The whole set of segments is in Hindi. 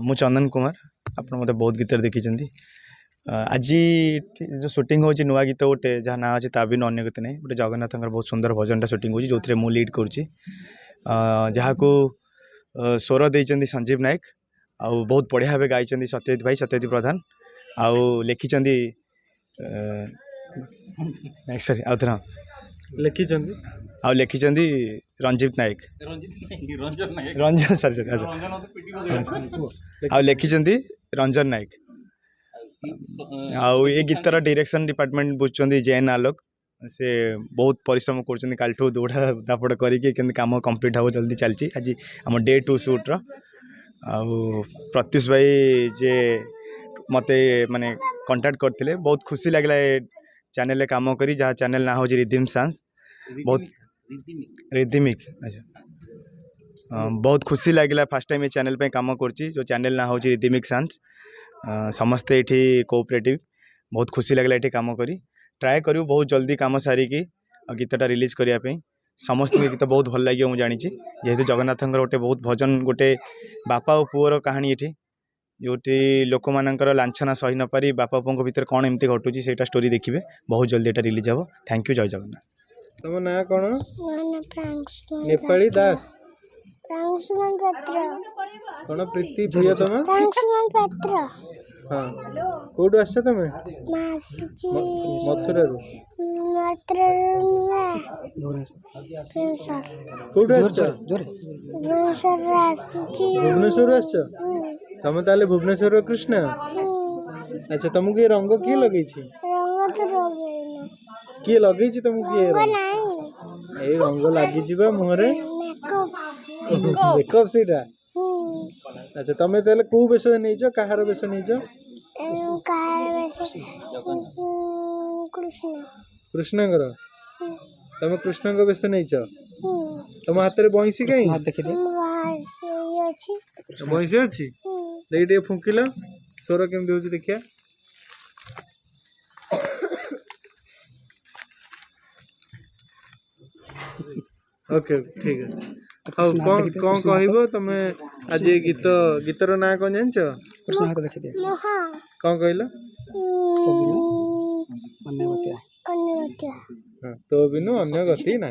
मु चंदन कुमार आप मत बहुत गीत देखी आज जो शूटिंग हो नुआ गीत गोटे जहाँ ना अच्छे ता भी अन्य गीत नहीं गोटे जगन्नाथ बहुत सुंदर भजन शूटिंग हो जो मु लीड करुँची जहाँ को स्वर देते संजीव नायक आउ बहुत बढ़िया भाव गाई सत्यजित भाई सत्यजित प्रधान आउ लिखि सरी आउ थे लिखि रंजीत नायक रंजन सर सर आ लिखि रंजन नायक आउ ये गीतर डायरेक्शन डिपार्टमेंट बुझुं जैन आलोक से बहुत परिश्रम कर दौड़ा दापड़ करके कम कंप्लीट हम जल्दी चलती आज आम डे 2 शूट्र प्रत्युष भाई जे मत माने कांटेक्ट करते बहुत खुशी लगे चैनल काम करी जहाँ चैनल ना हो रिदिम सांस बहुत रिदिमिक अच्छा बहुत खुशी लगे फास्ट टाइम ये चैनल पे काम करची जो चैनल ना हो रिदिमिक सांस समस्ते ये कोऑपरेटिव बहुत खुशी लगे ये काम करी ट्राए करूँ बहुत जल्दी काम सारिकी गीतटा रिलीज करने समस्त गीत बहुत भल लगे मुझे जानी जेहेतु जगन्नाथ गोटे बहुत भजन गोटे बापा और पुअर कहानी ये जोटी लोक मानकर लाछना सही न पारी बापा पुओं भितर कौन एमती घटुची से स्टोरी देखिए बहुत जल्दी ये रिलीज हम थैंक यू जय जगन्नाथ। तुम ना कौन नेपाली दास कौन प्रीति प्रियतम हाँ कौटू आस तुम मथुरा कौटू भुवनेश्वर आस तुम ताले भुवनेश्वर कृष्ण अच्छा तुमको ये रंग किए लगे किए लगे तुमको ये रंग लगी मुहरे मेकअप सीटा अच्छा तुम ताले को बेश नहीं कहार बेश नहीं कृष्ण तुम कृष्ण बेश नहीं तुम हाथ में बंशी कहीं बंशी अच्छी देखिए फुंकिल स्वर केमती हो देखिया ओके ठीक है हाँ कौन कौन कह तुम आज गीत गीतर ना कौन जान कौन कहल हाँ तो बिनु अन्य गति ना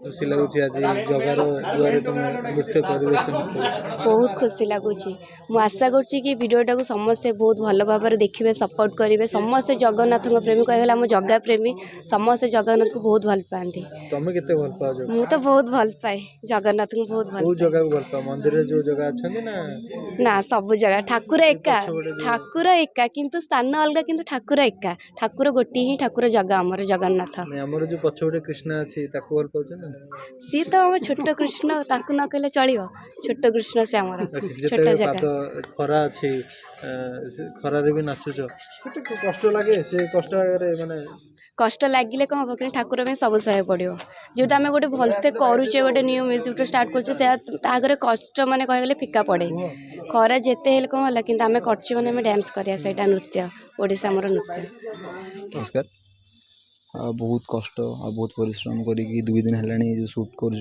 खुशी लगुच आज जगार दुआरे तुम नृत्य परिवेशन बहुत खुशी लगुच आशा करीडियोटा को समस्ते बहुत भल भाव देखिए सपोर्ट करेंगे समस्ते जगन्नाथ प्रेमी कहला आम जगह प्रेमी समस्ते जगन्नाथ को बहुत भल पाती तुम के भल पा मु तो बहुत भल पाए जगन्नाथ को बहुत भल जगह को भल पा मंदिर जो जगह अच्छा ना सब जगह ठाकुर एका किंतु स्थान अलग किंतु ठाकुर एका ठाकुर गोटे ही ठाकुर जगह आमर जगन्नाथ आमर जो पछपटे कृष्ण अच्छी भल पाच सी तो आम छोट कृष्ण ताकू न कहले चलो छोट कृष्ण से आमर छोट जगह खरा अच्छी खरा भी नाचुच कष्ट लगे से कष्ट माने कष्ट लगिले कौन हम कि ठाकुर में सब सह पड़ो जोटा आम गोटे भलसे करुचे गोटे न्यू म्यूजिक स्टार्ट कर कष्ट माने कहले फिका पड़े खरा जिते हेल्ले कौन है कि आम कर डांस करा नृत्य ओडिशा आमर नृत्य। नमस्कार बहुत कष्ट आ बहुत परिश्रम करी 2 दिन है जो शूट कर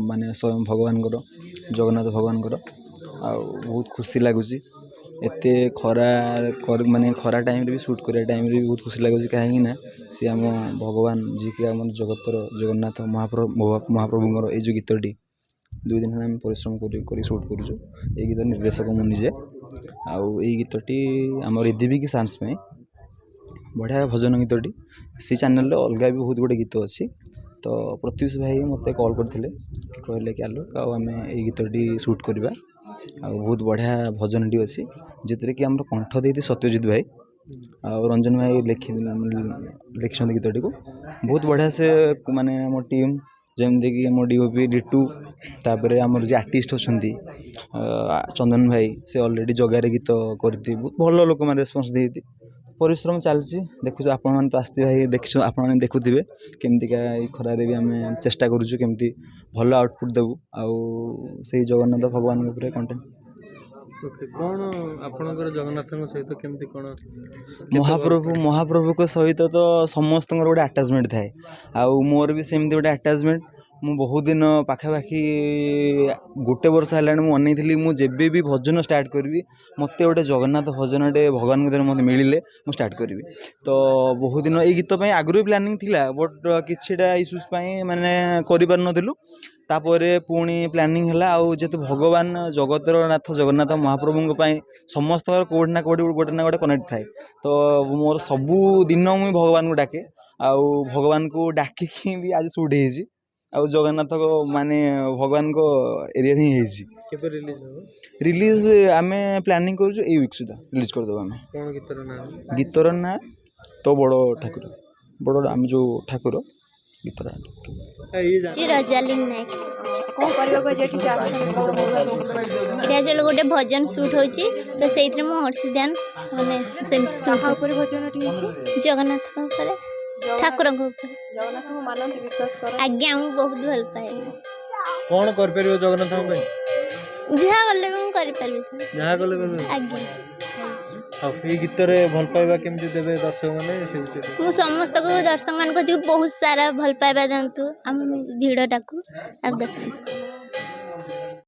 माने स्वयं भगवान जगन्नाथ भगवान आ बहुत खुशी लगुच एते खरा माने खरा टाइम भी शूट करा टाइम भी बहुत खुशी लगुच कहीं सी आम भगवान जी के आम जगतर जगन्नाथ महाप्रभुंर ये जो गीतटी 2 दिन है परिश्रम कर शूट करूँ ये गीत निर्देशक मुझे आउ गीतटी आम रिदिवी की सांस में बढ़िया भजन गीतटी सी चैनल अलग भी बहुत गुटे गीत अच्छी तो प्रत्युष भाई मत कॉल करते कहले कि आलोक आम ये गीतटी शूट करवा आ बहुत बढ़िया भजनटी अच्छी जितने कि आम कंठ देती सत्यजित भाई आ रंजन भाई लिखिं गीतटी को बहुत बढ़िया से माने आम टीम जमीक आम डीओपी डिटू तापर आमर जो आर्टिस्ट अच्छा चंदन भाई से ऑलरेडी जगार गीत करती बहुत भल लोक मैंने रेस्पॉन्स देती परिश्रम चलती देखुच आपण तो आसते भाई देख आपने देखुवे केमतिका खरारे भी आम चेष्टा करुचु केमती भल आउटपुट देवु आउ से जगन्नाथ भगवान कंटेंट कौन आपनकर जगन्नाथ सहित केमती कौन महाप्रभु को सहित तो समस्त गोटे आटाचमेंट थाए आउ मोर भी सेमती गोटे आटाचमेंट ମୁଁ ବହୁତ ଦିନ ପାଖାପାଖି ଗୋଟେ ବର୍ଷ ହେଲାଣି ମୁଁ ଅନେଇଥିଲି ମୁଁ ଯେବେ ବି ଭଜନ ଷ୍ଟାର୍ଟ କରିବି ମୋତେ ଗୋଟେ ଜଗନ୍ନାଥ ଭଜନଟେ ଭଗବାନଙ୍କ ଦ୍ୱାରା ମୋତେ ମିଳିଲେ ମୁଁ ଷ୍ଟାର୍ଟ କରିବି। ତ ବହୁତ ଦିନ ଏଇ ଗୀତ ପାଇଁ ଆଗରୁ ବି ପ୍ଲାନିଂ ଥିଲା ବଟ୍ କିଛିଟା ଇସ୍ୟୁଜ୍ ପାଇଁ ମାନେ କରିପାରୁନଥିଲୁ। ତାପରେ ପୁଣି ପ୍ଲାନିଂ ହେଲା ଆଉ ଯେହେତୁ ଭଗବାନ ଜଗତର ନାଥ ଜଗନ୍ନାଥ ମହାପ୍ରଭୁଙ୍କ ପାଇଁ ସମସ୍ତଙ୍କର କେଉଁଠି ନା କେଉଁଠି ଗୋଟେ ନା ଗୋଟେ କନେକ୍ଟ ଥାଏ। ତ ମୋର ସବୁଦିନ ମୁଁ ଭଗବାନଙ୍କୁ ଡାକେ ଆଉ ଭଗବାନଙ୍କୁ ଡାକିକି ବି ଆଜି ସୁଟ୍ ହେଇଛି ଆଉ ଜଗନ୍ନାଥ ମାନେ ଭଗବାନଙ୍କ ଏରିଆରେ ହିଁ ହେଇଛି। କେବେ ରିଲିଜ ହବ? ରିଲିଜ୍ ଆମେ ପ୍ଲାନିଂ କରୁଛୁ ଏଇ ୱିକ୍ ସୁଦ୍ଧା ରିଲିଜ୍ କରିଦେବୁ ଆମେ। କଣ ଗୀତର ନାଁ? ଗୀତର ନାଁ ତ ବଡ଼ ଠାକୁର ବଡ଼ ଆମେ ଯେଉଁ ଠାକୁର ଗୀତର ରଜାଲିନ ନାୟକ। କ'ଣ କରିବାକୁ ଆଜି ଏଠିକି ଆସୁଛନ୍ତି? ଏଇଟା ଯେତେବେଳେ ଗୋଟେ ଭଜନ ସୁଟ୍ ହେଉଛି ତ ସେଇଥିରେ ମୁଁ ଓଡ଼ିଶୀ ଡ୍ୟାନ୍ସ ମାନେ ସେମିତି କାହା ଉପରେ ଭଜନଟି ହେଇଛି? ଜଗନ୍ନାଥଙ୍କ ଉପରେ ଠାକୁରଙ୍କ ଉପରେ। ଜଗନ୍ନାଥଙ୍କୁ ମାନନ୍ତି, ବିଶ୍ୱାସ କର? ଆଜ୍ଞା ମୁଁ ବହୁତ ଭଲ ପାଏ। କଣ କରିପାରିବ ଜଗନ୍ନାଥଙ୍କ ପାଇଁ? ଯାହା କଲେ ବି ମୁଁ କରିପାରିବି ସାର୍। ଯାହା କଲେ କରିବ। ଆଜ୍ଞା ଆଉ ଏଇ ଗୀତରେ ଭଲ ପାଇବା କେମିତି ଦେବେ ଦର୍ଶକ ମାନେ ସେ ବିଷୟରେ? ମୁଁ ସମସ୍ତଙ୍କୁ ଦର୍ଶକମାନଙ୍କୁ ବହୁତ ସାରା ଭଲ ପାଇବା ଦିଅନ୍ତୁ ଆମ ଭିଡ଼ିଓଟାକୁ ଆଉ ଦେଖନ୍ତୁ।